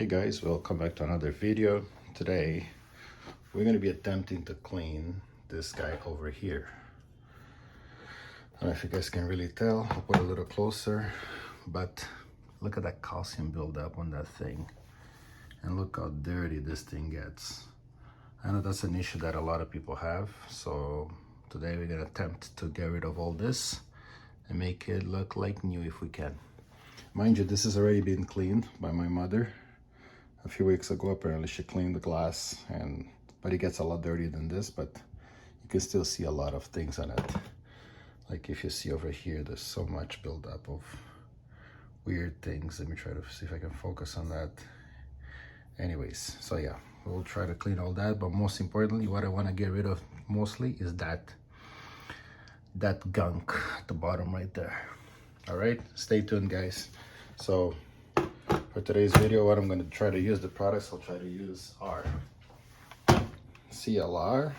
Hey guys, welcome back to another video. Today we're going to be attempting to clean this guy over here. I don't know if you guys can really tell. I'll put it a little closer, but look at that calcium buildup on that thing, and look how dirty this thing gets. I know that's an issue that a lot of people have, so today we're going to attempt to get rid of all this and make it look like new if we can. Mind you, this has already been cleaned by my mother a few weeks ago. Apparently she cleaned the glass, but it gets a lot dirtier than this, but you can still see a lot of things on it. Like if you see over here, there's so much buildup of weird things. Let me try to see if I can focus on that. Anyways, so yeah, we'll try to clean all that, but most importantly, what I want to get rid of mostly is that gunk at the bottom right there. All right, stay tuned guys. So for today's video, what I'm going to try to use, the products I'll try to use are CLR.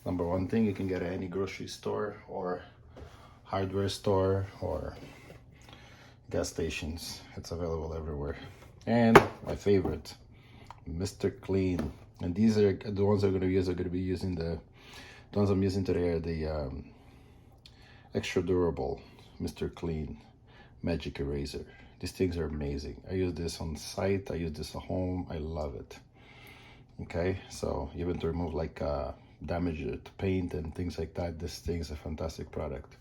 Number one thing you can get at any grocery store or hardware store or gas stations. It's available everywhere. And my favorite, Mr. Clean. And these are the ones I'm going to use. I'm going to be using the ones I'm using today are the extra durable Mr. Clean Magic Eraser. These things are amazing. I use this on site, I use this at home, I love it. Okay, so even to remove like damage to paint and things like that, this thing is a fantastic product.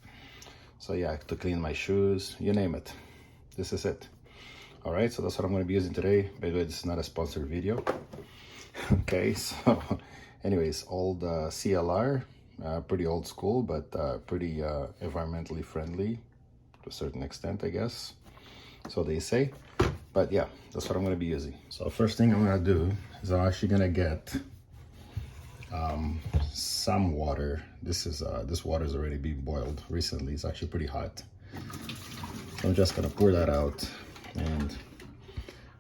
So yeah, to clean my shoes, you name it, this is it. All right, so that's what I'm going to be using today. By the way, this is not a sponsored video. Okay, so anyways, old CLR, pretty old school, but pretty environmentally friendly to a certain extent, I guess. So they say, but yeah, that's what I'm going to be using. So first thing I'm going to do is I'm actually going to get some water. This water is already being boiled recently. It's actually pretty hot. So I'm just going to pour that out, and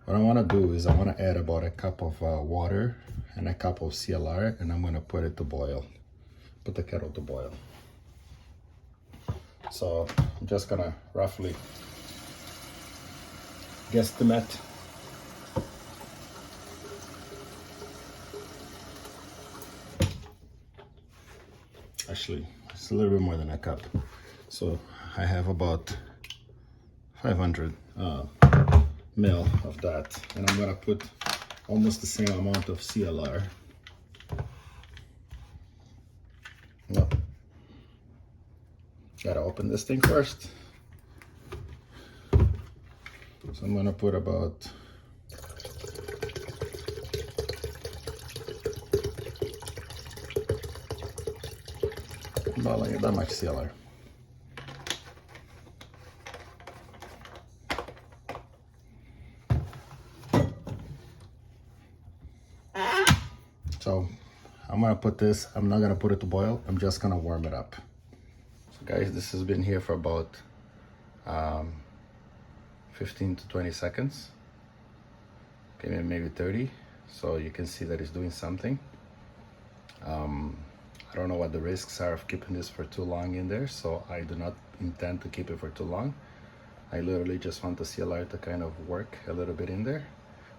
what I want to do is I want to add about a cup of water and a cup of CLR, and I'm going to put it to boil, put the kettle to boil. So I'm just going to roughly guesstimate. Actually, it's a little bit more than a cup. So I have about 500 ml of that, and I'm gonna put almost the same amount of CLR. No, gotta open this thing first. So I'm gonna put about like that much CLR. So I'm gonna put this, I'm not gonna put it to boil, I'm just gonna warm it up. So guys, this has been here for about 15 to 20 seconds, okay, maybe 30. So you can see that it's doing something. I don't know what the risks are of keeping this for too long in there, so I do not intend to keep it for too long. I literally just want the CLR to kind of work a little bit in there,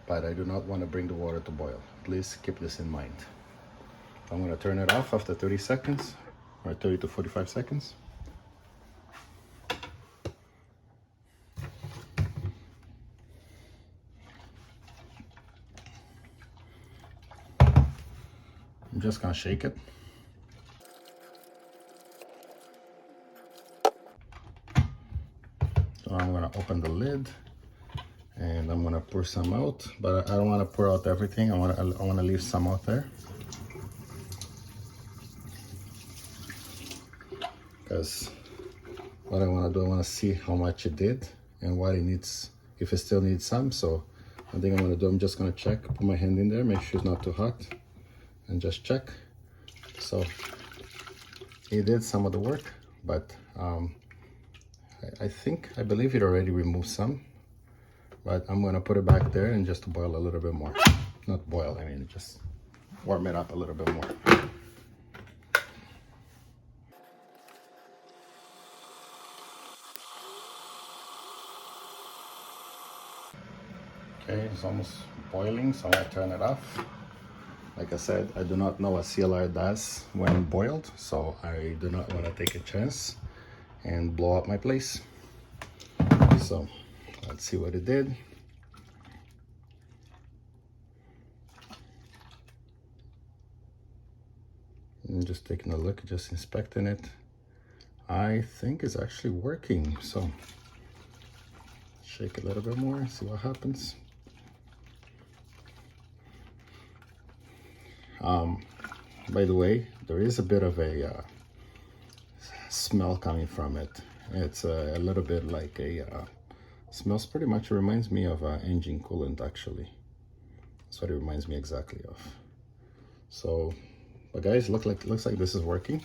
but I do not want to bring the water to boil. Please keep this in mind. I'm going to turn it off after 30 seconds, or 30 to 45 seconds. I'm just gonna shake it. So I'm gonna open the lid and I'm gonna pour some out, but I don't want to pour out everything. I want to leave some out there, because what I want to do, I want to see how much it did and what it needs, if it still needs some. So I think I'm gonna do, I'm just gonna check, put my hand in there, make sure it's not too hot, and just check. So it did some of the work, but I believe it already removed some, but I'm gonna put it back there and just boil a little bit more. Not boil, I mean just warm it up a little bit more. Okay, it's almost boiling, so I'm gonna turn it off. Like I said, I do not know what CLR does when boiled, so I do not want to take a chance and blow up my place. So let's see what it did. I'm just taking a look, just inspecting it. I think it's actually working. So shake a little bit more, see what happens. By the way, there is a bit of a smell coming from it. It's a little bit like a smells pretty much, reminds me of engine coolant actually. That's what it reminds me exactly of. So, but guys, looks like this is working.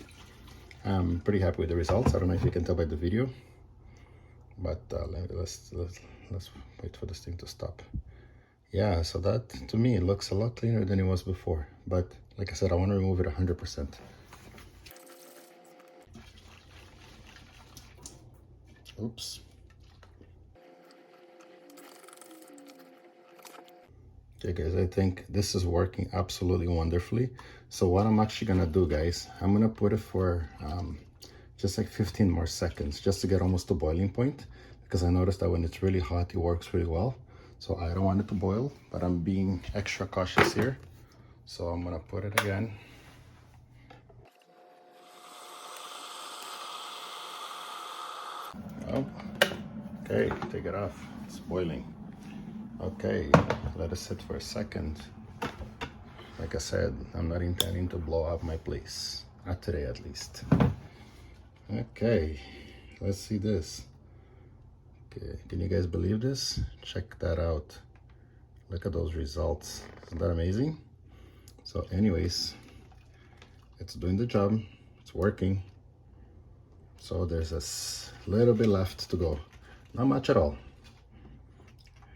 I'm pretty happy with the results. I don't know if you can tell by the video, but let's wait for this thing to stop. Yeah, so that to me it looks a lot cleaner than it was before. But like I said, I want to remove it 100%. Oops. Okay guys, I think this is working absolutely wonderfully. So what I'm actually gonna do, guys, I'm gonna put it for just like 15 more seconds just to get almost to boiling point, because I noticed that when it's really hot it works really well. So I don't want it to boil, but I'm being extra cautious here. So I'm gonna put it again. Oh, okay, take it off. It's boiling. Okay, let it sit for a second. Like I said, I'm not intending to blow up my place. Not today, at least. Okay, let's see this. Okay, can you guys believe this? Check that out. Look at those results. Isn't that amazing? So anyways, it's doing the job. It's working. So there's a little bit left to go. Not much at all.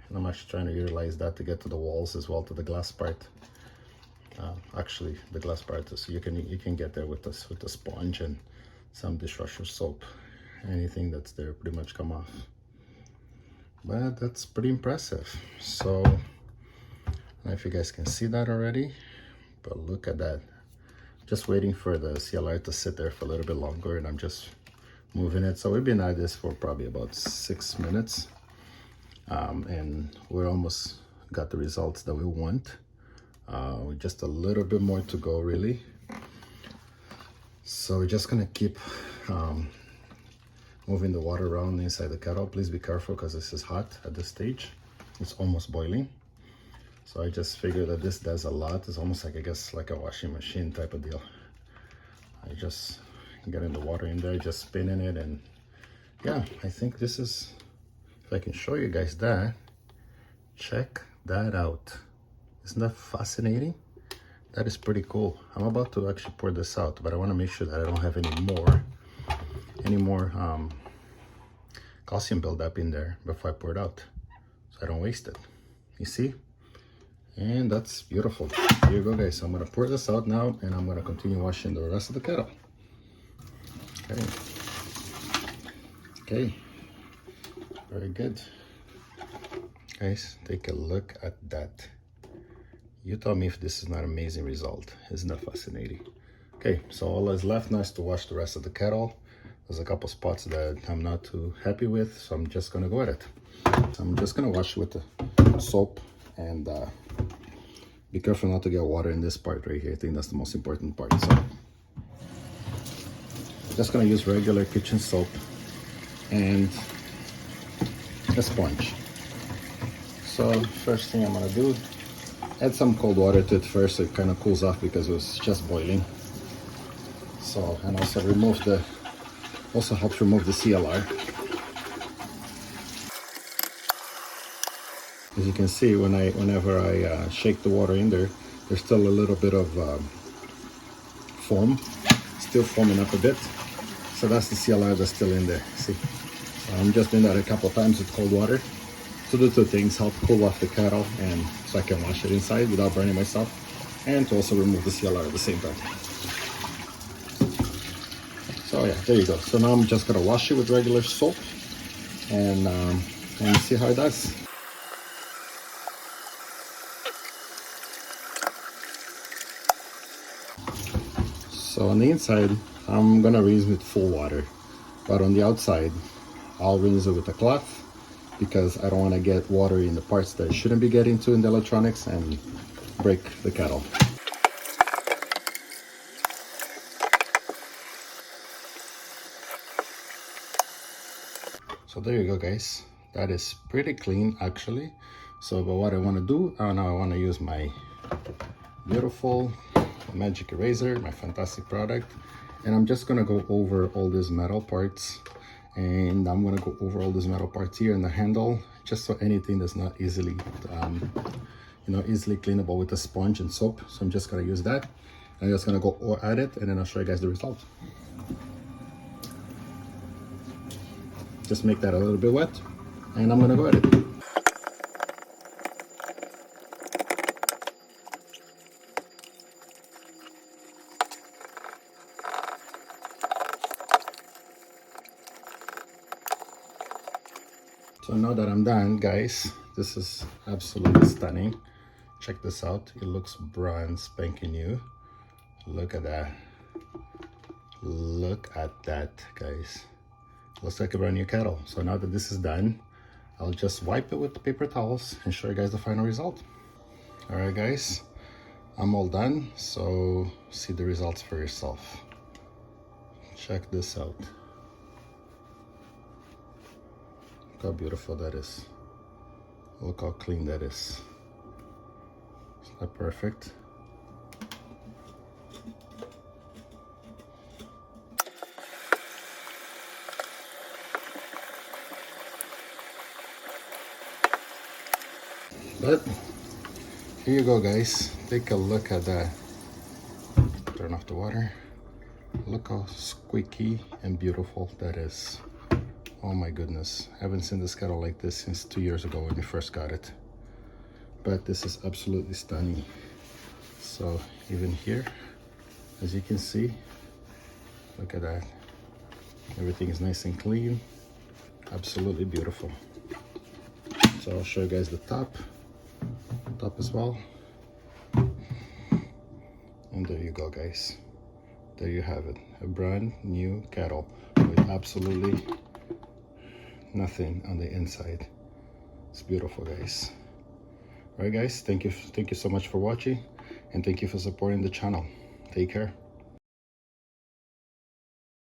And I'm actually trying to utilize that to get to the walls as well, to the glass part. Actually, the glass part is you can get there with this, with the sponge and some dishwasher soap. Anything that's there pretty much come off. But that's pretty impressive. So I don't know if you guys can see that already, but look at that. Just waiting for the CLR to sit there for a little bit longer, and I'm just moving it. So we've been at this for probably about 6 minutes, and we're almost got the results that we want. With just a little bit more to go, really. So we're just gonna keep moving the water around inside the kettle. Please be careful because this is hot at this stage. It's almost boiling. So I just figured that this does a lot. It's almost like, I guess, like a washing machine type of deal. I just getting the water in there, just spinning it, and yeah, I think this is, if I can show you guys that, check that out. Isn't that fascinating? That is pretty cool. I'm about to actually pour this out, but I want to make sure that I don't have any more calcium buildup in there before I pour it out, so I don't waste it. You see? And that's beautiful. Here you go, guys. So I'm gonna pour this out now, and I'm gonna continue washing the rest of the kettle. Okay. Okay. Very good. Guys, take a look at that. You tell me if this is not an amazing result. Isn't that fascinating? Okay, so all that's left now is to wash the rest of the kettle. There's a couple spots that I'm not too happy with, so I'm just gonna go at it. So I'm just gonna wash it with the soap, and be careful not to get water in this part right here. I think that's the most important part. So I'm just gonna use regular kitchen soap and a sponge. So first thing I'm gonna do, add some cold water to it first so it kind of cools off because it was just boiling. So, and also helps remove the CLR. As you can see, whenever I shake the water in there, there's still a little bit of foam, still foaming up a bit. So that's the CLR that's still in there. See, so I'm just doing that a couple of times with cold water to do two things: help cool off the kettle, and so I can wash it inside without burning myself, and to also remove the CLR at the same time. So yeah, there you go. So now I'm just gonna wash it with regular soap and see how it does. So on the inside, I'm gonna rinse with full water, but on the outside, I'll rinse it with a cloth because I don't want to get water in the parts that shouldn't be getting to in the electronics and break the kettle. So there you go, guys. That is pretty clean actually. So but what I want to do now, I want to use my beautiful magic eraser, my fantastic product, and I'm just gonna go over all these metal parts, and I'm gonna go over all these metal parts here in the handle, just so anything that's not easily easily cleanable with a sponge and soap. So I'm just gonna use that. I'm just gonna go at it, and then I'll show you guys the result. Just make that a little bit wet, and I'm gonna go at it. So now that I'm done, guys, this is absolutely stunning. Check this out. It looks brand spanking new. Look at that. Look at that, guys. Looks like a brand new kettle. So now that this is done, I'll just wipe it with the paper towels and show you guys the final result. All right, guys, I'm all done. So see the results for yourself. Check this out. Look how beautiful that is. Look how clean that is. Isn't that perfect? But here you go, guys. Take a look at that. Turn off the water. Look how squeaky and beautiful that is. Oh my goodness. I haven't seen this kettle like this since 2 years ago when we first got it. But this is absolutely stunning. So even here, as you can see, look at that. Everything is nice and clean. Absolutely beautiful. So I'll show you guys the top as well. And there you go, guys. There you have it. A brand new kettle with absolutely nothing on the inside. It's beautiful, guys. All right, guys, thank you so much for watching, and thank you for supporting the channel. Take care.